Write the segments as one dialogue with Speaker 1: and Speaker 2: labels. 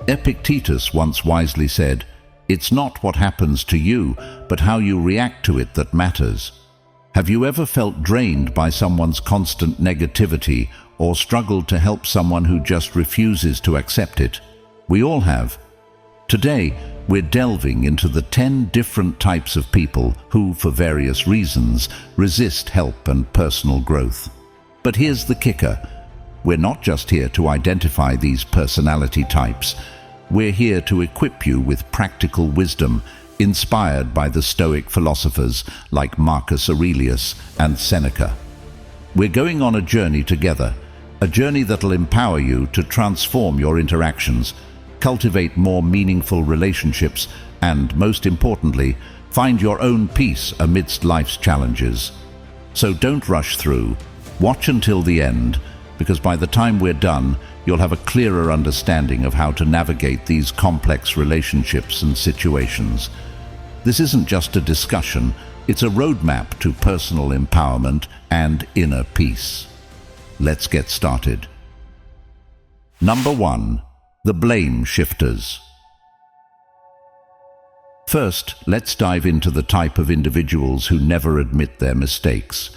Speaker 1: Epictetus once wisely said, "It's not what happens to you, but how you react to it that matters." Have you ever felt drained by someone's constant negativity or struggled to help someone who just refuses to accept it? We all have. Today, we're delving into the 10 different types of people who, for various reasons, resist help and personal growth. But here's the kicker. We're not just here to identify these personality types. We're here to equip you with practical wisdom inspired by the Stoic philosophers like Marcus Aurelius and Seneca. We're going on a journey together, a journey that'll empower you to transform your interactions, cultivate more meaningful relationships, and, most importantly, find your own peace amidst life's challenges. So don't rush through. Watch until the end, because by the time we're done, you'll have a clearer understanding of how to navigate these complex relationships and situations. This isn't just a discussion, it's a roadmap to personal empowerment and inner peace. Let's get started. Number 1. The blame shifters. First, let's dive into the type of individuals who never admit their mistakes.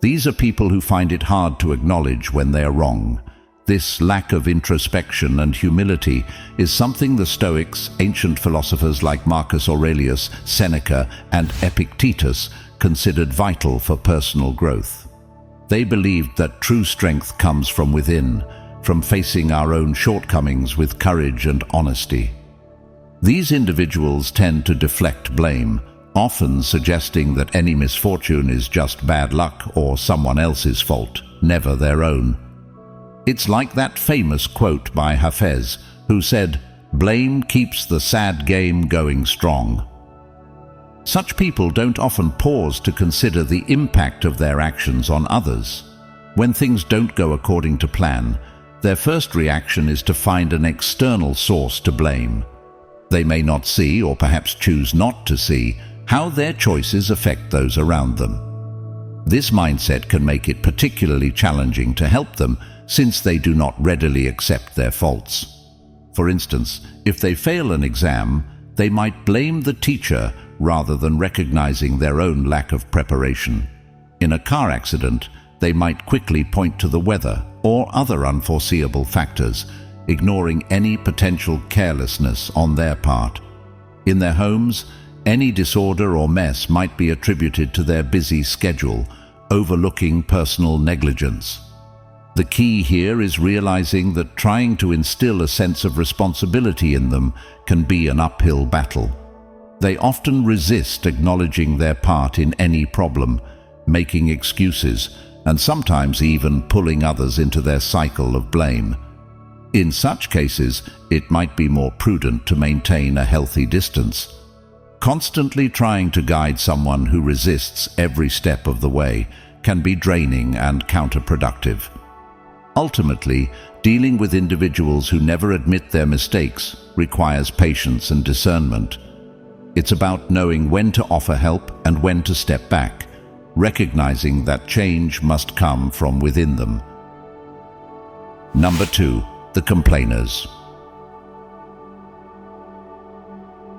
Speaker 1: These are people who find it hard to acknowledge when they are wrong. This lack of introspection and humility is something the Stoics, ancient philosophers like Marcus Aurelius, Seneca, and Epictetus considered vital for personal growth. They believed that true strength comes from within, from facing our own shortcomings with courage and honesty. These individuals tend to deflect blame, often suggesting that any misfortune is just bad luck or someone else's fault, never their own. It's like that famous quote by Hafez, who said, "Blame keeps the sad game going strong." Such people don't often pause to consider the impact of their actions on others. When things don't go according to plan, their first reaction is to find an external source to blame. They may not see, or perhaps choose not to see, how their choices affect those around them. This mindset can make it particularly challenging to help them, since they do not readily accept their faults. For instance, if they fail an exam, they might blame the teacher rather than recognizing their own lack of preparation. In a car accident, they might quickly point to the weather or other unforeseeable factors, ignoring any potential carelessness on their part. In their homes, any disorder or mess might be attributed to their busy schedule, overlooking personal negligence. The key here is realizing that trying to instill a sense of responsibility in them can be an uphill battle. They often resist acknowledging their part in any problem, making excuses, and sometimes even pulling others into their cycle of blame. In such cases, it might be more prudent to maintain a healthy distance. Constantly trying to guide someone who resists every step of the way can be draining and counterproductive. Ultimately, dealing with individuals who never admit their mistakes requires patience and discernment. It's about knowing when to offer help and when to step back, recognizing that change must come from within them. Number 2. The complainers.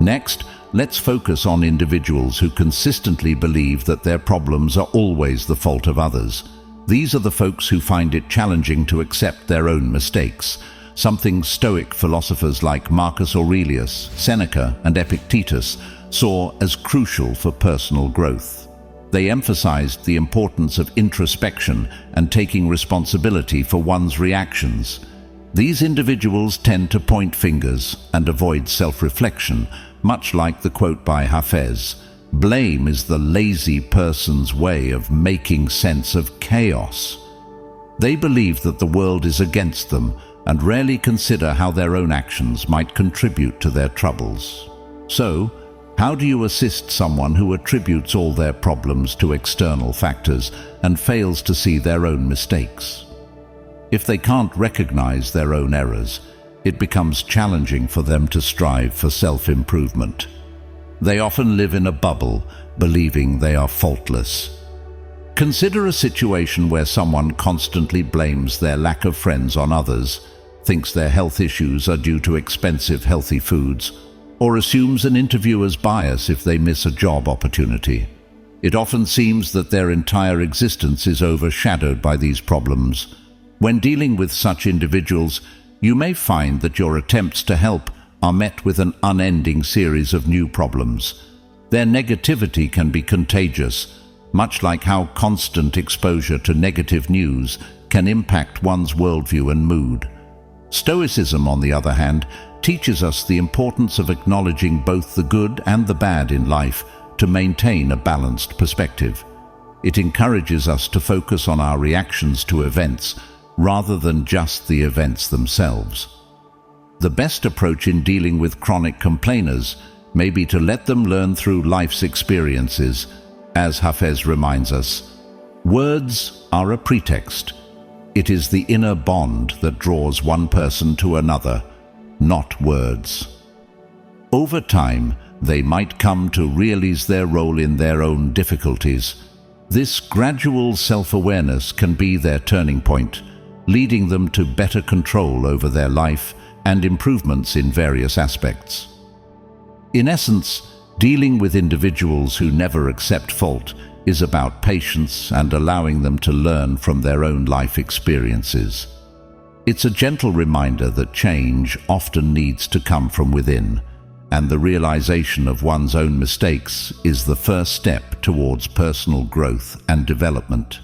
Speaker 1: Next, let's focus on individuals who consistently believe that their problems are always the fault of others. These are the folks who find it challenging to accept their own mistakes, something Stoic philosophers like Marcus Aurelius, Seneca, and Epictetus saw as crucial for personal growth. They emphasized the importance of introspection and taking responsibility for one's reactions. These individuals tend to point fingers and avoid self-reflection, much like the quote by Hafez, "Blame is the lazy person's way of making sense of chaos." They believe that the world is against them and rarely consider how their own actions might contribute to their troubles. So, how do you assist someone who attributes all their problems to external factors and fails to see their own mistakes? If they can't recognize their own errors, it becomes challenging for them to strive for self-improvement. They often live in a bubble, believing they are faultless. Consider a situation where someone constantly blames their lack of friends on others. thinks their health issues are due to expensive healthy foods, or assumes an interviewer's bias if they miss a job opportunity. It often seems that their entire existence is overshadowed by these problems. When dealing with such individuals, you may find that your attempts to help are met with an unending series of new problems. Their negativity can be contagious, much like how constant exposure to negative news can impact one's worldview and mood. Stoicism, on the other hand, teaches us the importance of acknowledging both the good and the bad in life to maintain a balanced perspective. It encourages us to focus on our reactions to events rather than just the events themselves. The best approach in dealing with chronic complainers may be to let them learn through life's experiences. As Hafez reminds us, words are a pretext. It is the inner bond that draws one person to another, not words. Over time, they might come to realize their role in their own difficulties. This gradual self-awareness can be their turning point, leading them to better control over their life and improvements in various aspects. In essence, dealing with individuals who never accept fault is about patience and allowing them to learn from their own life experiences. It's a gentle reminder that change often needs to come from within, and the realization of one's own mistakes is the first step towards personal growth and development.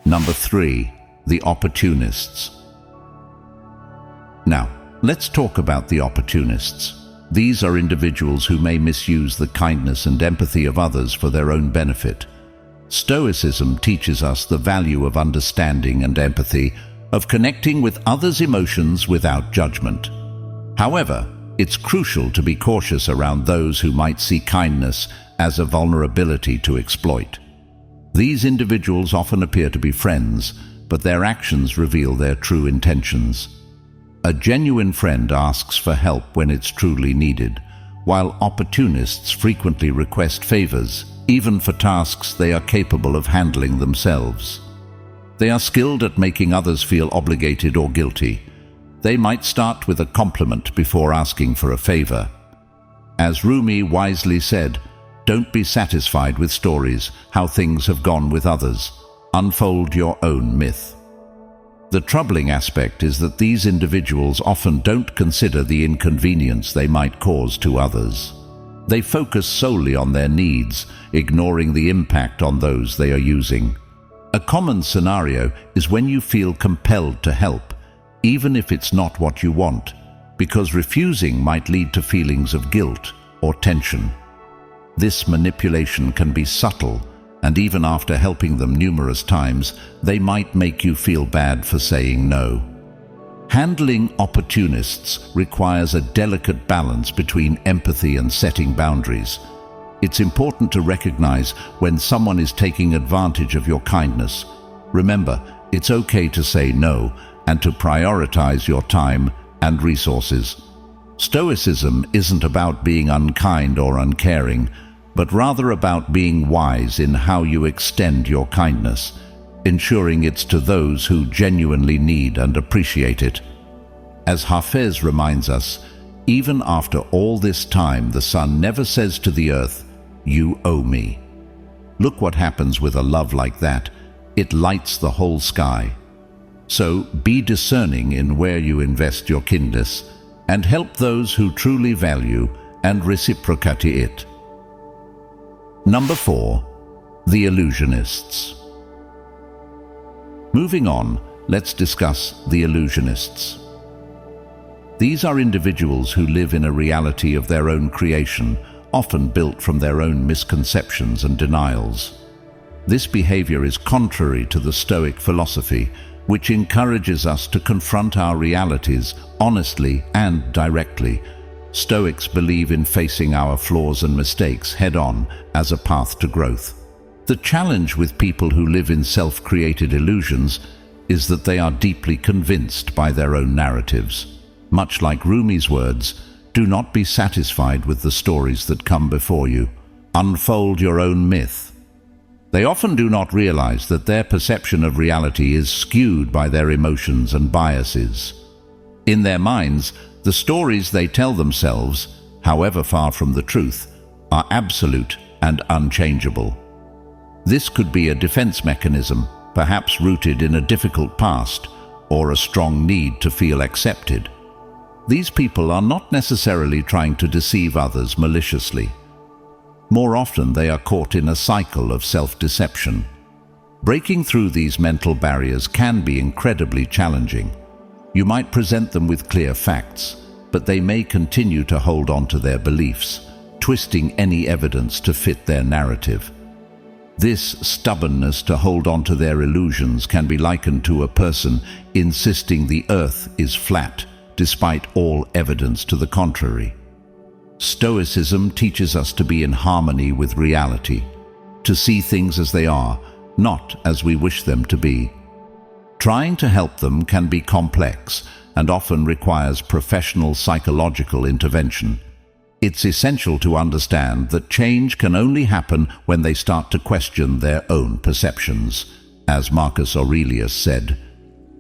Speaker 1: Number 3, the Opportunists. Now, let's talk about the Opportunists. These are individuals who may misuse the kindness and empathy of others for their own benefit. Stoicism teaches us the value of understanding and empathy, of connecting with others' emotions without judgment. However, it's crucial to be cautious around those who might see kindness as a vulnerability to exploit. These individuals often appear to be friends, but their actions reveal their true intentions. A genuine friend asks for help when it's truly needed, while opportunists frequently request favors, even for tasks they are capable of handling themselves. They are skilled at making others feel obligated or guilty. They might start with a compliment before asking for a favor. As Rumi wisely said, "Don't be satisfied with stories, how things have gone with others. Unfold your own myth." The troubling aspect is that these individuals often don't consider the inconvenience they might cause to others. They focus solely on their needs, ignoring the impact on those they are using. A common scenario is when you feel compelled to help, even if it's not what you want, because refusing might lead to feelings of guilt or tension. This manipulation can be subtle, and even after helping them numerous times, they might make you feel bad for saying no. Handling opportunists requires a delicate balance between empathy and setting boundaries. It's important to recognize when someone is taking advantage of your kindness. Remember, it's okay to say no and to prioritize your time and resources. Stoicism isn't about being unkind or uncaring, but rather about being wise in how you extend your kindness, ensuring it's to those who genuinely need and appreciate it. As Hafez reminds us, even after all this time, the sun never says to the earth, "You owe me." Look what happens with a love like that. It lights the whole sky. So be discerning in where you invest your kindness, and help those who truly value and reciprocate it. Number 4, the Illusionists. Moving on, let's discuss the Illusionists. These are individuals who live in a reality of their own creation, often built from their own misconceptions and denials. This behavior is contrary to the Stoic philosophy, which encourages us to confront our realities honestly and directly. Stoics believe in facing our flaws and mistakes head-on as a path to growth. The challenge with people who live in self-created illusions is that they are deeply convinced by their own narratives. Much like Rumi's words, do not be satisfied with the stories that come before you. Unfold your own myth. They often do not realize that their perception of reality is skewed by their emotions and biases. In their minds, the stories they tell themselves, however far from the truth, are absolute and unchangeable. This could be a defense mechanism, perhaps rooted in a difficult past or a strong need to feel accepted. These people are not necessarily trying to deceive others maliciously. More often, they are caught in a cycle of self-deception. Breaking through these mental barriers can be incredibly challenging. You might present them with clear facts, but they may continue to hold on to their beliefs, twisting any evidence to fit their narrative. This stubbornness to hold on to their illusions can be likened to a person insisting the earth is flat, despite all evidence to the contrary. Stoicism teaches us to be in harmony with reality, to see things as they are, not as we wish them to be. Trying to help them can be complex and often requires professional psychological intervention. It's essential to understand that change can only happen when they start to question their own perceptions. As Marcus Aurelius said,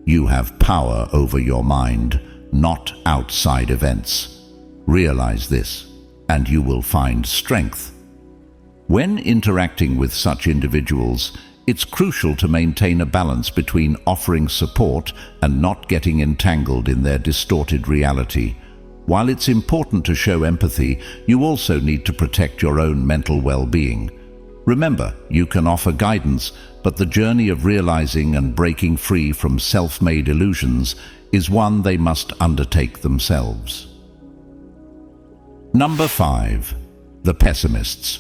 Speaker 1: "You have power over your mind, not outside events. Realize this, and you will find strength." When interacting with such individuals, it's crucial to maintain a balance between offering support and not getting entangled in their distorted reality. While it's important to show empathy, you also need to protect your own mental well-being. Remember, you can offer guidance, but the journey of realizing and breaking free from self-made illusions is one they must undertake themselves. Number 5. The Pessimists.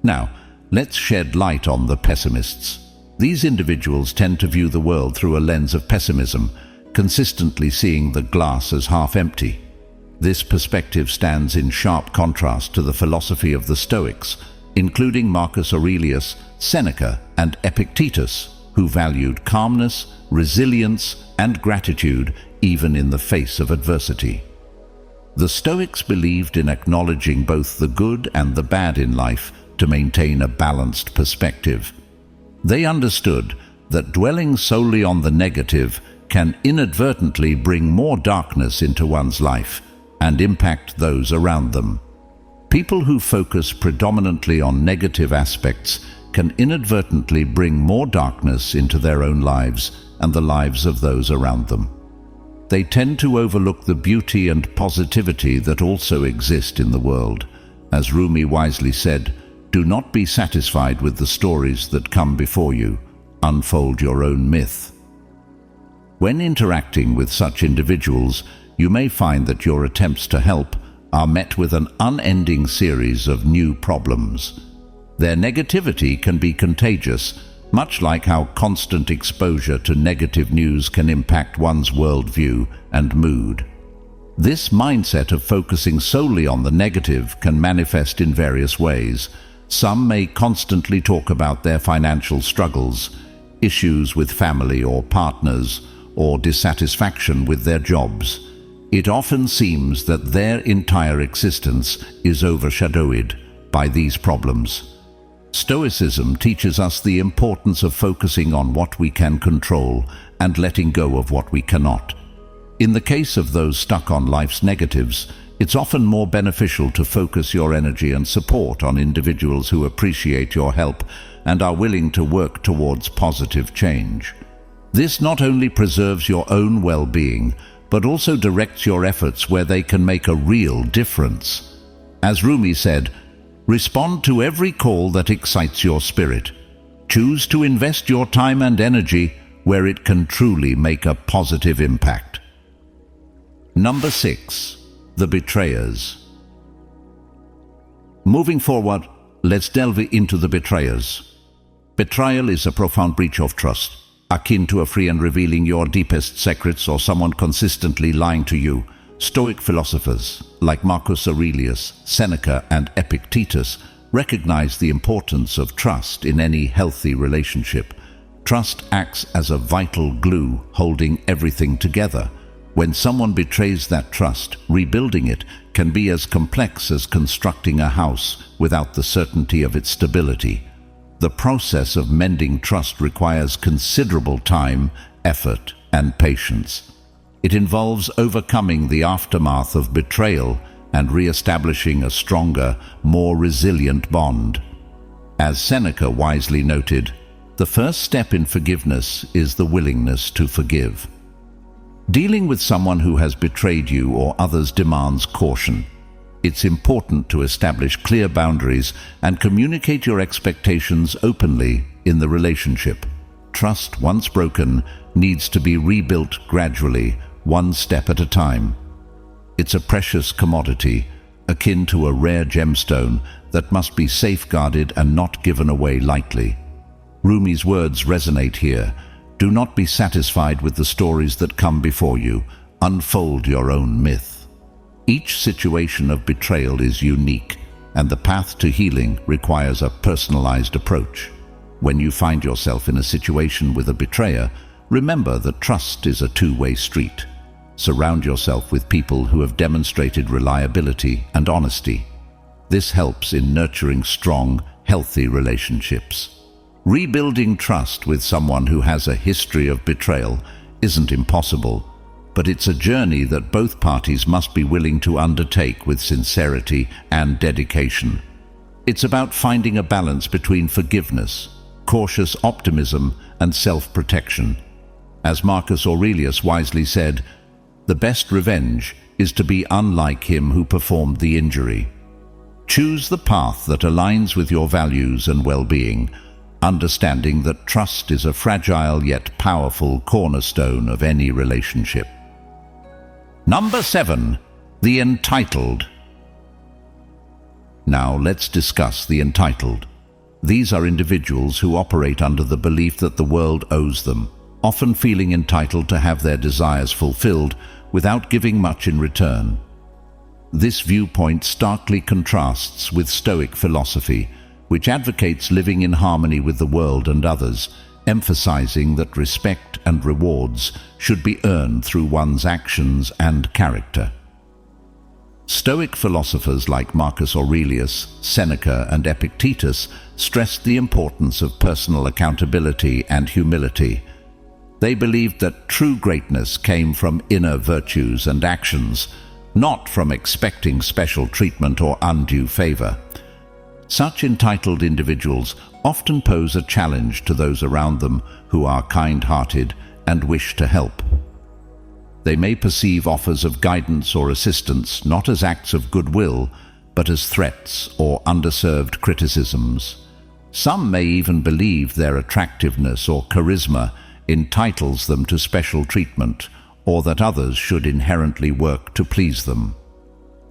Speaker 1: Now, let's shed light on the pessimists. These individuals tend to view the world through a lens of pessimism, consistently seeing the glass as half empty. This perspective stands in sharp contrast to the philosophy of the Stoics, including Marcus Aurelius, Seneca, and Epictetus, who valued calmness, resilience, and gratitude even in the face of adversity. The Stoics believed in acknowledging both the good and the bad in life to maintain a balanced perspective. They understood that dwelling solely on the negative can inadvertently bring more darkness into one's life and impact those around them. People who focus predominantly on negative aspects can inadvertently bring more darkness into their own lives and the lives of those around them. They tend to overlook the beauty and positivity that also exist in the world. As Rumi wisely said, "Do not be satisfied with the stories that come before you. Unfold your own myth." When interacting with such individuals, you may find that your attempts to help are met with an unending series of new problems. Their negativity can be contagious, much like how constant exposure to negative news can impact one's worldview and mood. This mindset of focusing solely on the negative can manifest in various ways. Some may constantly talk about their financial struggles, issues with family or partners, or dissatisfaction with their jobs. It often seems that their entire existence is overshadowed by these problems. Stoicism teaches us the importance of focusing on what we can control and letting go of what we cannot. In the case of those stuck on life's negatives, it's often more beneficial to focus your energy and support on individuals who appreciate your help and are willing to work towards positive change. This not only preserves your own well-being, but also directs your efforts where they can make a real difference. As Rumi said, "Respond to every call that excites your spirit. Choose to invest your time and energy where it can truly make a positive impact." Number 6. The Betrayers. Moving forward, let's delve into the betrayers. Betrayal is a profound breach of trust, akin to a friend revealing your deepest secrets or someone consistently lying to you. Stoic philosophers like Marcus Aurelius, Seneca, and Epictetus recognize the importance of trust in any healthy relationship. Trust acts as a vital glue holding everything together. When someone betrays that trust, rebuilding it can be as complex as constructing a house without the certainty of its stability. The process of mending trust requires considerable time, effort, and patience. It involves overcoming the aftermath of betrayal and re-establishing a stronger, more resilient bond. As Seneca wisely noted, the first step in forgiveness is the willingness to forgive. Dealing with someone who has betrayed you or others demands caution. It's important to establish clear boundaries and communicate your expectations openly in the relationship. Trust, once broken, needs to be rebuilt gradually, one step at a time. It's a precious commodity, akin to a rare gemstone that must be safeguarded and not given away lightly. Rumi's words resonate here. Do not be satisfied with the stories that come before you. Unfold your own myth. Each situation of betrayal is unique, and the path to healing requires a personalized approach. When you find yourself in a situation with a betrayer, remember that trust is a two-way street. Surround yourself with people who have demonstrated reliability and honesty. This helps in nurturing strong, healthy relationships. Rebuilding trust with someone who has a history of betrayal isn't impossible, but it's a journey that both parties must be willing to undertake with sincerity and dedication. It's about finding a balance between forgiveness, cautious optimism, and self-protection. As Marcus Aurelius wisely said, "The best revenge is to be unlike him who performed the injury." Choose the path that aligns with your values and well-being, understanding that trust is a fragile yet powerful cornerstone of any relationship. Number 7. The entitled. Now let's discuss the entitled. These are individuals who operate under the belief that the world owes them, often feeling entitled to have their desires fulfilled without giving much in return. This viewpoint starkly contrasts with Stoic philosophy, which advocates living in harmony with the world and others, emphasizing that respect and rewards should be earned through one's actions and character. Stoic philosophers like Marcus Aurelius, Seneca, and Epictetus stressed the importance of personal accountability and humility. They believed that true greatness came from inner virtues and actions, not from expecting special treatment or undue favor. Such entitled individuals often pose a challenge to those around them who are kind-hearted and wish to help. They may perceive offers of guidance or assistance not as acts of goodwill, but as threats or underserved criticisms. Some may even believe their attractiveness or charisma entitles them to special treatment, or that others should inherently work to please them.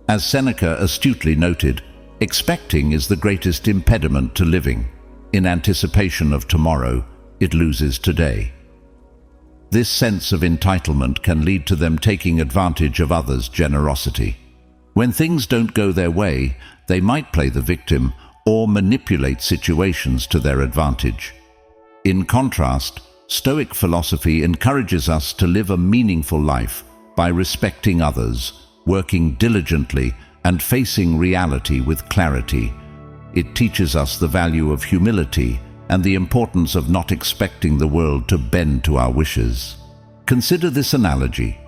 Speaker 1: As Seneca astutely noted, expecting is the greatest impediment to living. In anticipation of tomorrow, it loses today. This sense of entitlement can lead to them taking advantage of others' generosity. When things don't go their way, they might play the victim or manipulate situations to their advantage. In contrast, Stoic philosophy encourages us to live a meaningful life by respecting others, working diligently, and facing reality with clarity. It teaches us the value of humility and the importance of not expecting the world to bend to our wishes. Consider this analogy.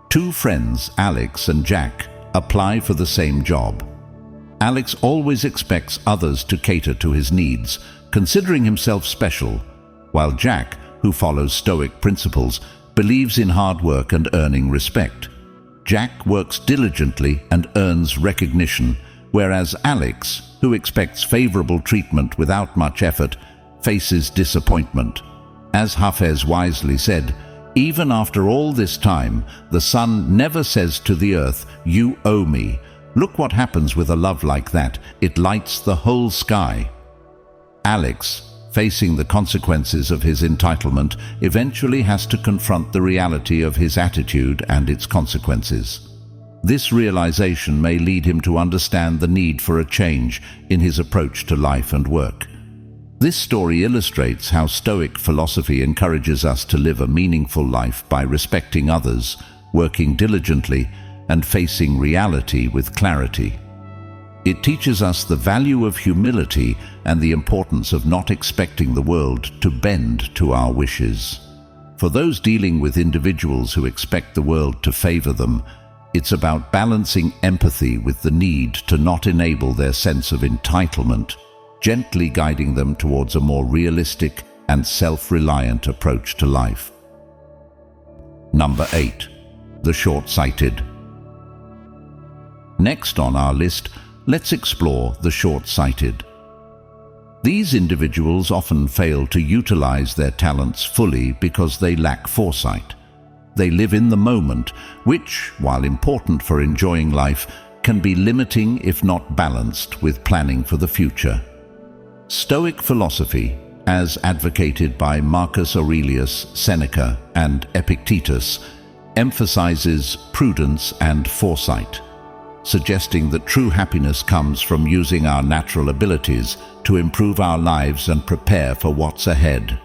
Speaker 1: Two friends, Alex and Jack, apply for the same job. Alex always expects others to cater to his needs, considering himself special, while Jack, who follows Stoic principles, believes in hard work and earning respect. Jack works diligently and earns recognition, whereas Alex, who expects favorable treatment without much effort, faces disappointment. As Hafez wisely said, even after all this time, the sun never says to the earth, "You owe me." Look what happens with a love like that. It lights the whole sky. Alex, facing the consequences of his entitlement, eventually has to confront the reality of his attitude and its consequences. This realization may lead him to understand the need for a change in his approach to life and work. This story illustrates how Stoic philosophy encourages us to live a meaningful life by respecting others, working diligently, and facing reality with clarity. It teaches us the value of humility and the importance of not expecting the world to bend to our wishes. For those dealing with individuals who expect the world to favor them, it's about balancing empathy with the need to not enable their sense of entitlement, gently guiding them towards a more realistic and self-reliant approach to life. Number 8. The short-sighted. Next on our list, let's explore the short-sighted. These individuals often fail to utilize their talents fully because they lack foresight. They live in the moment, which, while important for enjoying life, can be limiting if not balanced with planning for the future. Stoic philosophy, as advocated by Marcus Aurelius, Seneca, and Epictetus, emphasizes prudence and foresight, suggesting that true happiness comes from using our natural abilities to improve our lives and prepare for what's ahead.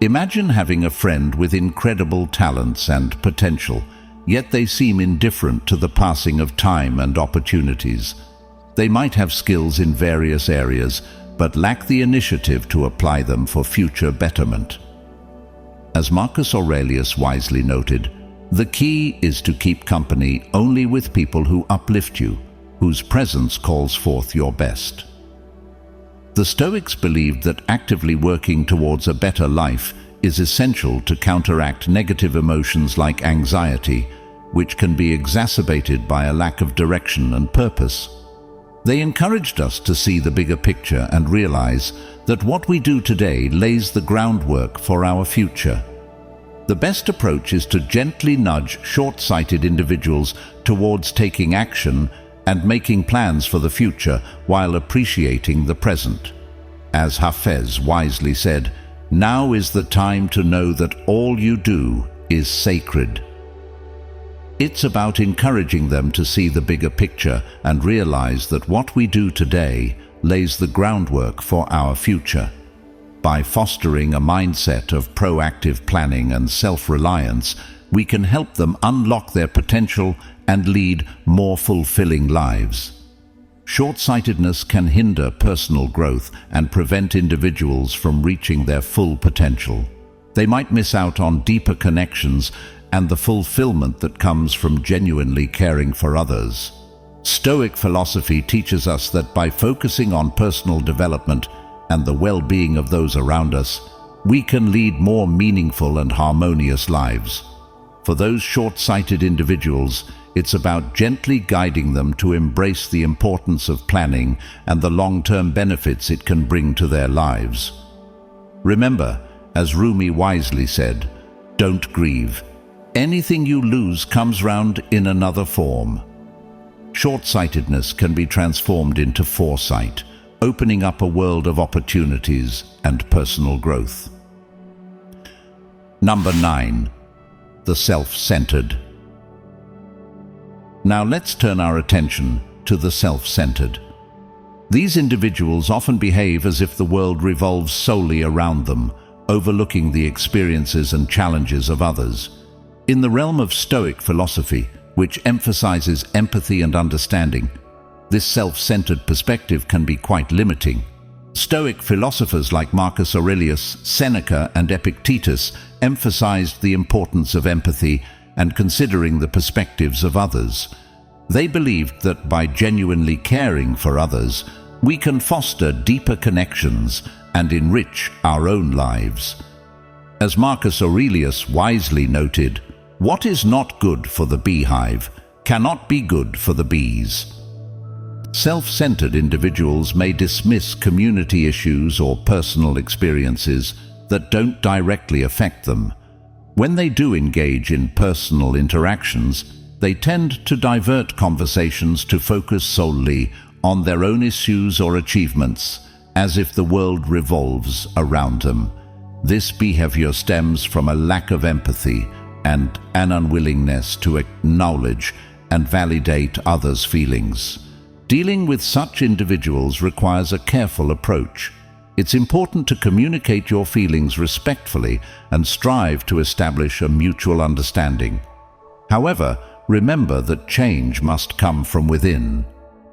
Speaker 1: Imagine having a friend with incredible talents and potential, yet they seem indifferent to the passing of time and opportunities. They might have skills in various areas, but lack the initiative to apply them for future betterment. As Marcus Aurelius wisely noted, the key is to keep company only with people who uplift you, whose presence calls forth your best. The Stoics believed that actively working towards a better life is essential to counteract negative emotions like anxiety, which can be exacerbated by a lack of direction and purpose. They encouraged us to see the bigger picture and realize that what we do today lays the groundwork for our future. The best approach is to gently nudge short-sighted individuals towards taking action and making plans for the future while appreciating the present. As Hafez wisely said, "Now is the time to know that all you do is sacred." It's about encouraging them to see the bigger picture and realize that what we do today lays the groundwork for our future. By fostering a mindset of proactive planning and self-reliance, we can help them unlock their potential and lead more fulfilling lives. Short-sightedness can hinder personal growth and prevent individuals from reaching their full potential. They might miss out on deeper connections and the fulfillment that comes from genuinely caring for others. Stoic philosophy teaches us that by focusing on personal development and the well-being of those around us, we can lead more meaningful and harmonious lives. For those short-sighted individuals, it's about gently guiding them to embrace the importance of planning and the long-term benefits it can bring to their lives. Remember, as Rumi wisely said, "Don't grieve. Anything you lose comes round in another form." Short-sightedness can be transformed into foresight, opening up a world of opportunities and personal growth. Number 9. The self-centered. Now let's turn our attention to the self-centered. These individuals often behave as if the world revolves solely around them, overlooking the experiences and challenges of others. In the realm of Stoic philosophy, which emphasizes empathy and understanding, this self-centered perspective can be quite limiting. Stoic philosophers like Marcus Aurelius, Seneca, and Epictetus emphasized the importance of empathy and considering the perspectives of others. They believed that by genuinely caring for others, we can foster deeper connections and enrich our own lives. As Marcus Aurelius wisely noted, "What is not good for the beehive cannot be good for the bees." Self-centered individuals may dismiss community issues or personal experiences that don't directly affect them. When they do engage in personal interactions, they tend to divert conversations to focus solely on their own issues or achievements, as if the world revolves around them. This behavior stems from a lack of empathy and an unwillingness to acknowledge and validate others' feelings. Dealing with such individuals requires a careful approach. It's important to communicate your feelings respectfully and strive to establish a mutual understanding. However, remember that change must come from within.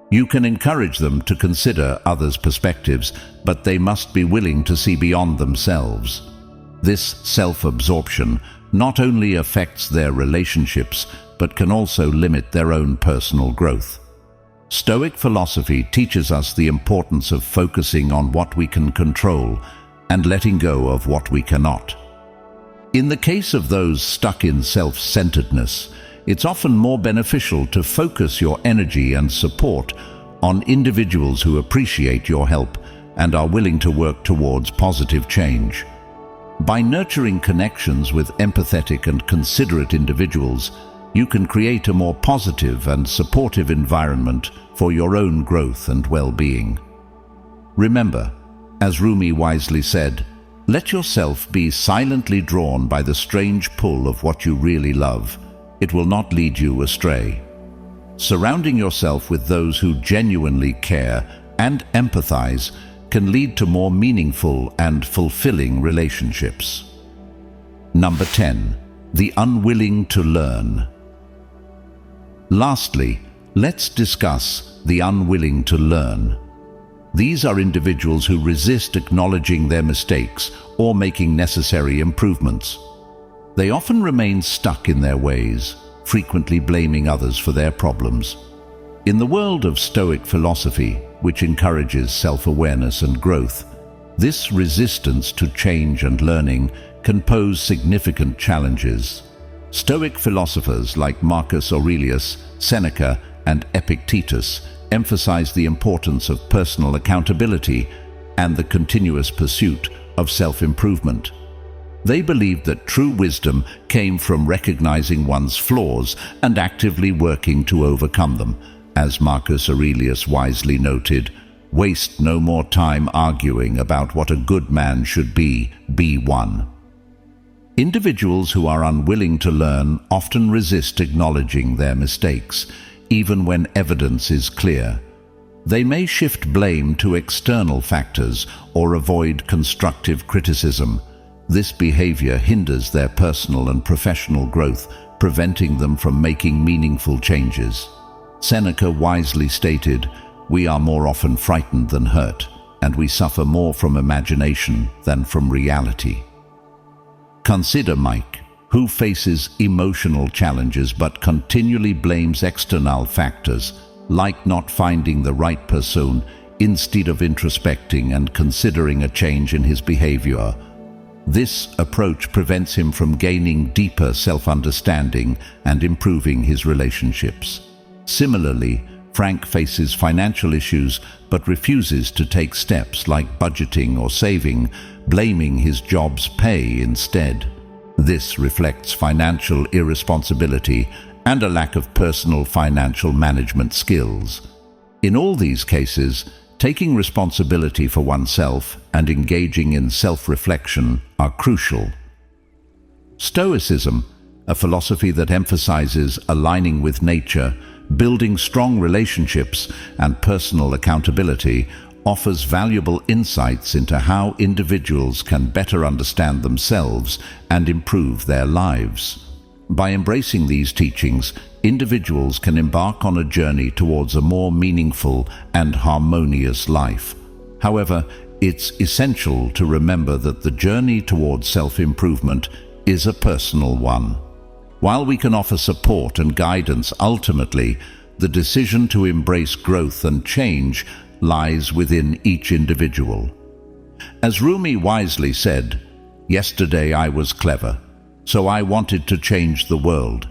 Speaker 1: You can encourage them to consider others' perspectives, but they must be willing to see beyond themselves. This self-absorption not only affects their relationships, but can also limit their own personal growth. Stoic philosophy teaches us the importance of focusing on what we can control and letting go of what we cannot. In the case of those stuck in self-centeredness, it's often more beneficial to focus your energy and support on individuals who appreciate your help and are willing to work towards positive change. By nurturing connections with empathetic and considerate individuals, you can create a more positive and supportive environment for your own growth and well-being. Remember, as Rumi wisely said, let yourself be silently drawn by the strange pull of what you really love. It will not lead you astray. Surrounding yourself with those who genuinely care and empathize can lead to more meaningful and fulfilling relationships. Number 10. The unwilling to learn. Lastly, let's discuss the unwilling to learn. These are individuals who resist acknowledging their mistakes or making necessary improvements. They often remain stuck in their ways, frequently blaming others for their problems. In the world of Stoic philosophy, which encourages self-awareness and growth, this resistance to change and learning can pose significant challenges. Stoic philosophers like Marcus Aurelius, Seneca, and Epictetus emphasize the importance of personal accountability and the continuous pursuit of self-improvement. They believed that true wisdom came from recognizing one's flaws and actively working to overcome them. As Marcus Aurelius wisely noted, "Waste no more time arguing about what a good man should be one." Individuals who are unwilling to learn often resist acknowledging their mistakes, even when evidence is clear. They may shift blame to external factors or avoid constructive criticism. This behavior hinders their personal and professional growth, preventing them from making meaningful changes. Seneca wisely stated, "We are more often frightened than hurt, and we suffer more from imagination than from reality." Consider Mike, who faces emotional challenges but continually blames external factors, like not finding the right person, instead of introspecting and considering a change in his behavior. This approach prevents him from gaining deeper self-understanding and improving his relationships. Similarly, Frank faces financial issues but refuses to take steps like budgeting or saving, blaming his job's pay instead. This reflects financial irresponsibility and a lack of personal financial management skills. In all these cases, taking responsibility for oneself and engaging in self-reflection are crucial. Stoicism, a philosophy that emphasizes aligning with nature, building strong relationships, and personal accountability, offers valuable insights into how individuals can better understand themselves and improve their lives. By embracing these teachings, individuals can embark on a journey towards a more meaningful and harmonious life. However, it's essential to remember that the journey towards self-improvement is a personal one. While we can offer support and guidance, ultimately, the decision to embrace growth and change lies within each individual. As Rumi wisely said, "Yesterday I was clever, so I wanted to change the world.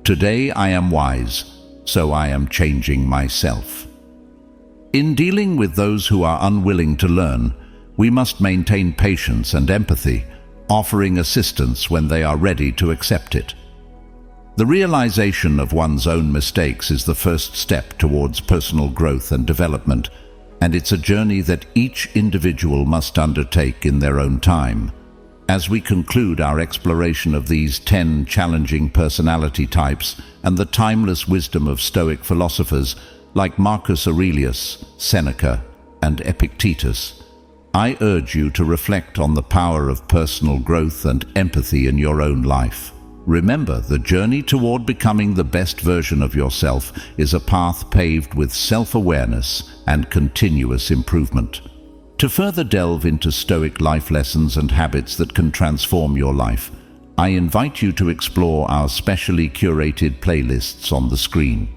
Speaker 1: Today I am wise, so I am changing myself." In dealing with those who are unwilling to learn, we must maintain patience and empathy, offering assistance when they are ready to accept it. The realization of one's own mistakes is the first step towards personal growth and development, and it's a journey that each individual must undertake in their own time. As we conclude our exploration of these 10 challenging personality types and the timeless wisdom of Stoic philosophers like Marcus Aurelius, Seneca, and Epictetus, I urge you to reflect on the power of personal growth and empathy in your own life. Remember, the journey toward becoming the best version of yourself is a path paved with self-awareness and continuous improvement. To further delve into Stoic life lessons and habits that can transform your life, I invite you to explore our specially curated playlists on the screen.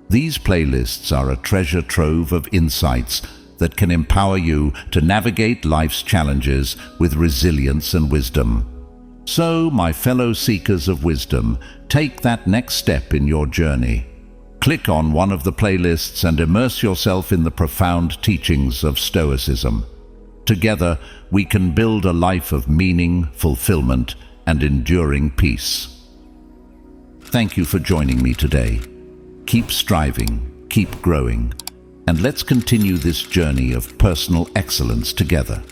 Speaker 1: These playlists are a treasure trove of insights that can empower you to navigate life's challenges with resilience and wisdom. So, my fellow seekers of wisdom, take that next step in your journey. Click on one of the playlists and immerse yourself in the profound teachings of Stoicism. Together, we can build a life of meaning, fulfillment, and enduring peace. Thank you for joining me today. Keep striving, keep growing, and let's continue this journey of personal excellence together.